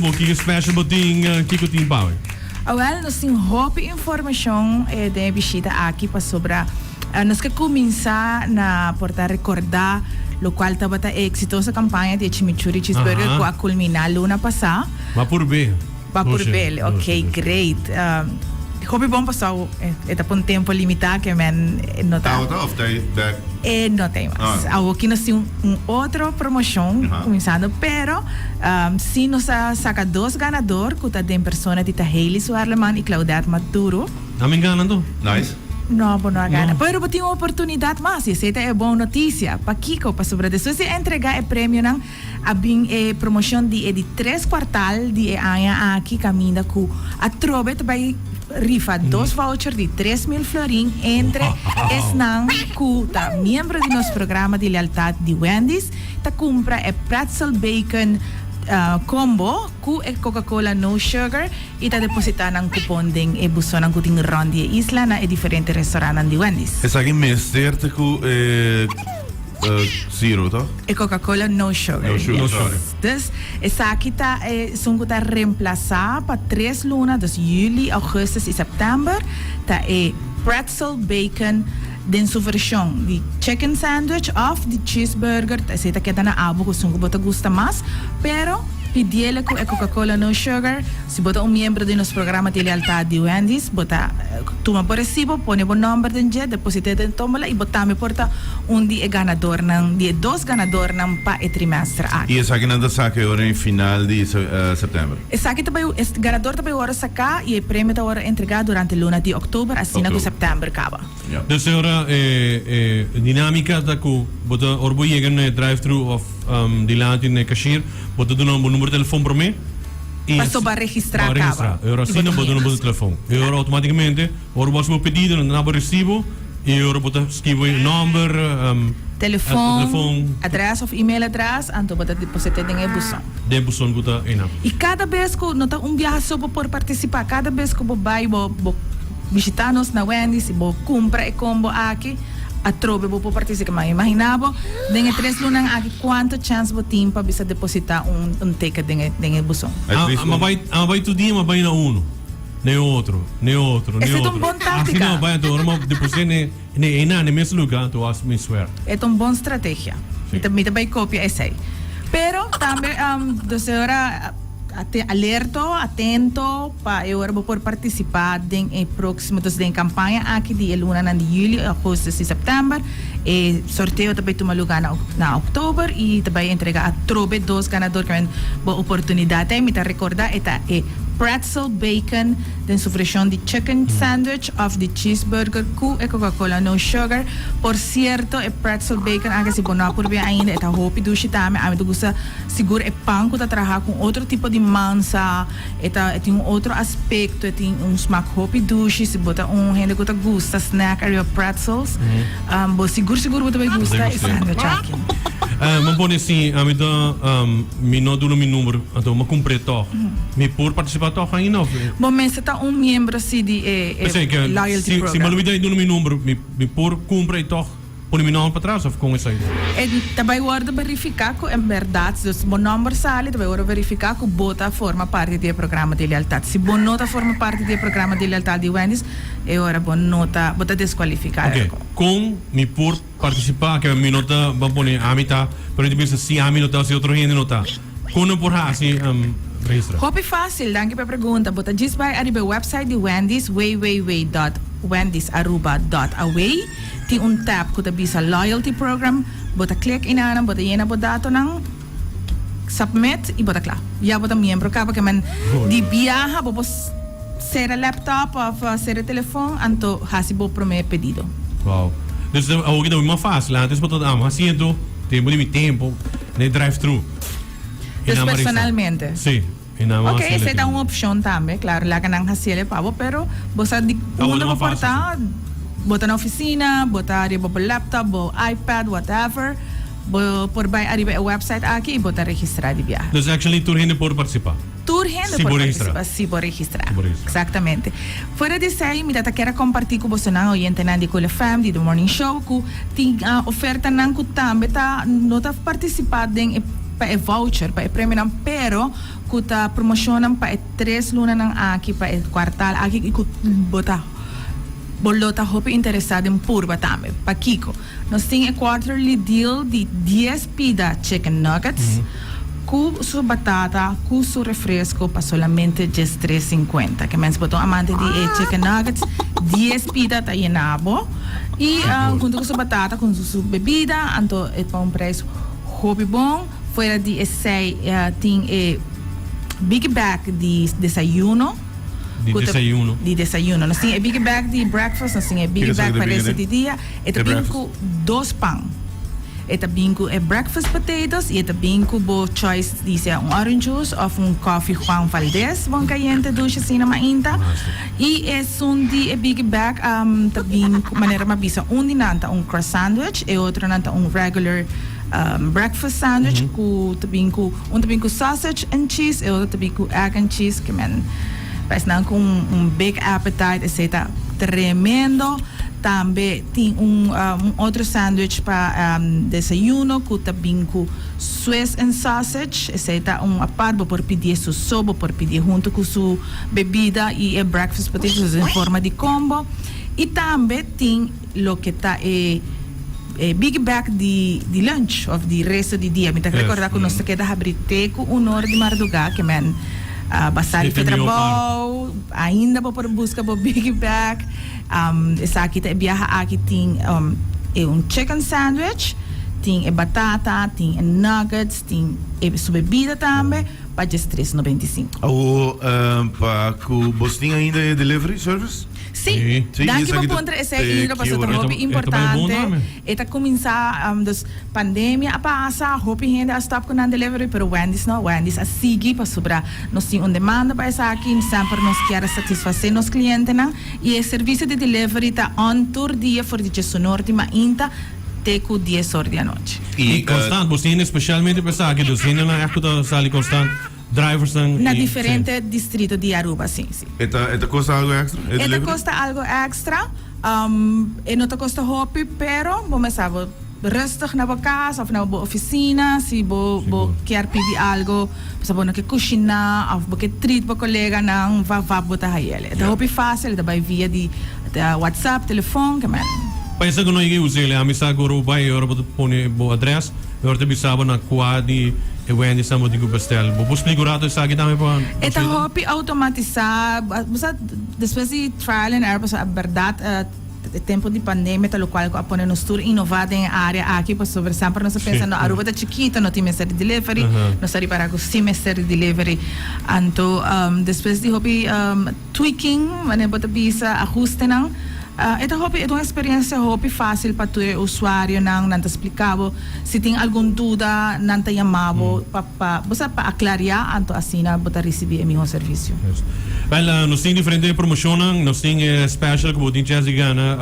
bom que special boting kiko ting pau. Well, nós temos roupa informação de visita aqui para sobre nós que começar na porta recordar lo qual estava a exitosa campanha de chimichurri cheeseburger que a culminar luna passada. Va por B. Va por B, ok, great. Hoop bom passou, por um tempo limitado que men nota. Of that. Não tem mais. Aqui nós temos outra promoção começando, pero se nós saca dois ganadores, que está de pessoa de Hailey Suarleman e Claudette Maduro. Não me enganando. Nice. Não, não gana. Pero tem uma oportunidade mais. Essa é boa notícia. Para Kiko, para sobre isso. Se entregar o prêmio, a promoção de 3 quartal de ano aqui, caminha com a trobe, vai rifa 2 vouchers de 3.000 florin entre esnan que tá membro do nosso programa de lealdade de Wendy's, tá compra pretzel bacon combo com Coca-Cola no sugar e tá depositar ng cupom ding buso ng kuting ron di isla na diferente restaurantes de Wendy's. Essa aqui mestre com zero, tá? Coca-Cola no sugar. No sugar, sorry. Dus essa aqui tá tá reemplazar para 3 lunas, dus juli, augustus e setembro, tá pretzel bacon den sua versão de chicken sandwich of de cheeseburger, essa que tá na abo que sungo bota gusta mais, pero pediele com Coca-Cola no sugar, se bota membro do nosso programa de lealdade de Wendy's, bota toma por recibo, põe o número de jet, deposita de tómbola e bota me porta de ganador de 2 ganador pa trimestre aqui. E essa aqui não saca agora em final de setembro. Essa aqui também, o ganador também agora sacar e o prêmio está agora entregado durante a luna de outubro, assim que setembro acaba. Dus agora dinâmica da ku bota orbo llegan drive-thru of de lá in cashier, bota do número de telefone para mim. Passou para registrar acaba. Eu assino bota o número de telefone. Eu automaticamente orbo o pedido na recibo e eu bota escrevo o número telefone, adresse ou e-mail adresse, então bota depositar em buzão. De buzão bota ina. E cada vez que não tá viagem só por participar, cada vez que vai visitar-nos na Wendy's e compra e combo aqui, a trobe por participar. Mas imaginava, dengue 3 lunas aqui, quanto chance você tem para bisa depositar ticket dengue buzão? Mas vai todo dia, mas vai na um. Nem outro. Essa é uma boa tática. Não, vai então, mas depois no mesmo lugar, tu acha me swear. É uma boa estratégia. Me também copia essa aí. Pero também, você ora alerto, atento, para eu ora por participar em próximo da campanha aqui de luna de julho, agosto e setembro. E sorteio também toma lugar na outubro e também entrega a trobe 2 ganadores que boa oportunidade. Me tá recordar é pretzel bacon, den sua versão de chicken sandwich of the cheeseburger com Coca-Cola no sugar. Por certo, é pretzel bacon, agora se bonar por bem ainda, é hopi dushi também, a mim gusta seguro é pão que tá trabalhando com outro tipo de massa, tem outro aspecto, tem smack hopi dushi, se botar gente que gusta snack, are pretzels, seguro você vai gostar esse sandwich aqui. Mas bom assim, a mim me não dou meu número, então me completo, me por participar toch ainda não? Bom, mas você tá membro assim de loyalty program. Se me olvidei do meu número, me por compra e toch põe meu nome para trás ou com isso aí? Também agora verificar que é verdade, se o número sai, também agora verificar que bota forma parte do programa de lealdade. Se bom nota forma parte do programa de lealdade de Wendy's, é hora bom nota bota desqualificar. Ok, com me por participar que a minha nota vai pôr a mitad, pero eu penso se a minha nota se outro gente nota, com não por assim registra. Hopi fácil, danke pela pergunta. Bota diz vai arriba website de Wendy's www.wendysaruba.away. Tem tab que bisa loyalty program. Bota click inana, bota yena bota dato ng submit e bota claro. Já bota membro kapa que man di biyaha bobo ser laptop ou ser telefone, anto hasibo prome pedido. Wow. Dus ook dat maar fácil, antes bota asiento, tempo, ne drive-thru. Dus personalmente. Sí. Ok, essa é uma opção também, claro, lá que não hacele pavo, pero você de uma porta, bota na oficina, bota arriba por laptop, bo iPad, whatever, por vai arriba o website aqui e bota registrar de viagem. Dus actually tu gente por participar. Tu gente por participar, sim, por registrar. Exatamente. Fora disso aí, me dá quero compartilhar com você não, oriente na de Cola Fam, de The Morning Show, que tem oferta não que também tá não tá participando em pa e voucher, pa e premyo ng pero kuta promosyonan pa e 3 luna ng aki pa e kwartal aki ikut bolota hopi interesado em purba tame pa Kiko. Nós tem a quarterly deal de 10 pida chicken nuggets com su batata, com su refresco pa solamente just 3.50. Que menos botão amante de chicken nuggets 10 pida ta yenabo e junto com su batata, com su bebida, anto é pa preço hopi bom. Fora de essay tem big bag de desayuno. Di desayuno. Nós temos a big bag de breakfast, nós temos a big bag para esse dia. E também com 2 pão. E também com breakfast potatoes e também com bo choice dice orange juice ou coffee Juan Valdez, bom caliente duche assim na mainta. E é de big bag também com maneira mabisa dinanta croissant sandwich e outro nanta regular breakfast sandwich com também com sausage and cheese e outro também com egg and cheese que man parece com big appetite, etc. Tremendo. Também tem outro sandwich para desayuno, com também com Swiss and sausage, etc. Aparte por pedir su sopa, por pedir junto com sua bebida e breakfast potatoes em forma de combo. E também tem o que está big bag de lunch, ou de resto do dia. Me tá recordar que nós queda abrite com 1 hora de madrugada, que man basar de trabalho, ainda por busca por big bag. Essa aqui tem viaja aqui tem chicken sandwich, tem batata, tem nuggets, tem sua bebida também, para just 3.95. Para que você tem ainda delivery service? Sim, daqui para contra esse hilo para ser hobby importante. Eta começar das pandemia a passar hobby ainda a stop com a delivery, pero Wendy's a seguir para sobrar. Nós temos demanda para essa aqui, sempre nós queremos satisfazer nos clientes e o serviço de delivery está on tour dia for de sonorte ma inta teco 10 horas da noite. E constant, você tem especialmente para aqui, você não é que sali constant. Drivers na diferente distrito de Aruba, sim. Eta custa algo extra? Eta custa algo extra. E não te custa hobby, pero vamos sabe rustig na casa of na oficina, se bo quer pedir algo, sabe não que cozinhar, ou que treat para colega não vá botar aí ele. Eta hobby fácil, eta vai via de WhatsApp, telefone, que man. Paisa que não ia usar ele, a missa guru vai eu vou pôr bo address, eu te bisava na quadri e Wendy samo di bestel. Bo explicar isso aqui também para. Eta hobby automatizar, você depois de trial and error, a verdade tempo de pandemia, tal qual que apone nos tour inovado em área aqui para sobre sempre nós pensando a Aruba tá chiquita, não tem mestre delivery, nós ari para com sim mestre delivery, anto depois de hobby tweaking, mané bota bisa ajuste não. Esta hobby é uma experiência hobby fácil para o usuário não te explicava se tem alguma dúvida não te chamava para aclarar então assim para receber o meu serviço. Well, nós temos diferentes promoções, nós temos special que você tinha gana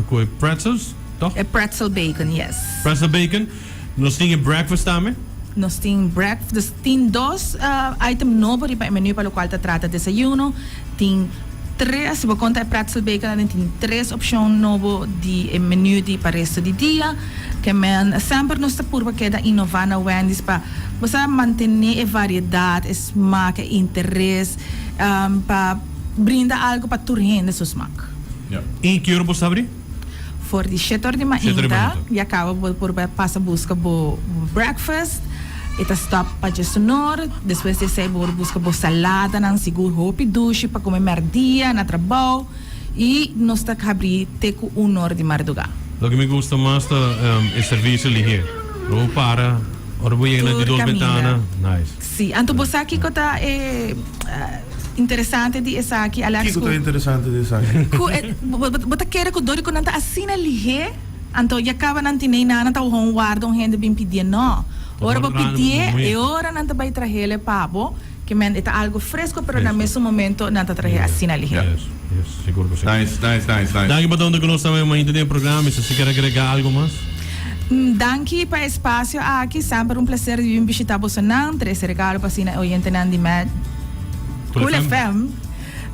com pretzels, toch? É pretzel bacon, yes. Pretzel bacon, nós temos breakfast também. Nós temos breakfast, tem 2 items novos para o menu para o qual trata desayuno, tem 3, se você conta pretzel bacon, tem 3 opções novas de menu de para o resto do dia, que sempre nós estamos queda inovar na Wendy's para você manter a variedade, smaak, interesse, para brindar algo para turrender seu smaak. E que hora você abre? For de 7 horas de manhã, e acaba por passar busca por breakfast. Eta stop para de sonor, depois de sair por busca por salada, não seguro roupa duche para comer merdia na trabalho e nós está abrir teco 1 hora de madrugada. O que me gusta mais é o serviço ali, não para, orgulho de 2 ventanas, nice. Sim, então você aqui que está interessante de essa aqui, Alex. Que é interessante de essa aqui? Você quer que dori que não está assim ali, então já acaba não tem nada, não está o home guarda, um rende bem pedir não. Ora vou pedir e ora não te vai trazer ele pavo, que men é algo fresco, pero no mesmo momento não te trazer assim ali. Yes, seguro que sim. Nice. Daqui para onde nós estamos mais no programa, se você quer agregar algo mais? Danke para espaço aqui, sempre prazer de visitar você não, 3 regalos para sina oyente não de med. Cool FM,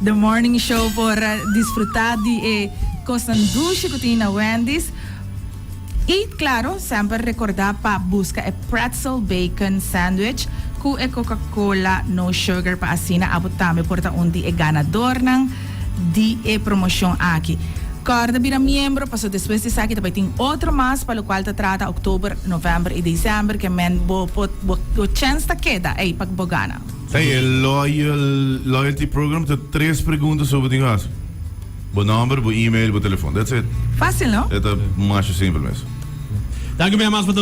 the morning show por desfrutar de costanduche que tem na Wendy's. E claro, sempre recordar para buscar pretzel bacon sandwich com Coca-Cola no sugar para assina abotame porta onde é ganador ng di promoção aqui. Corda vira membro, passo depois de aqui também tem outro mais para o qual te trata outubro, novembro e dezembro que men bo chance ta queda aí para bogana. Hey, loyalty program tem 3 perguntas sobre o caso. Bo number, bo e-mail, bo telefone. That's it. Fácil, não? É mais simples mesmo. Dank u wel,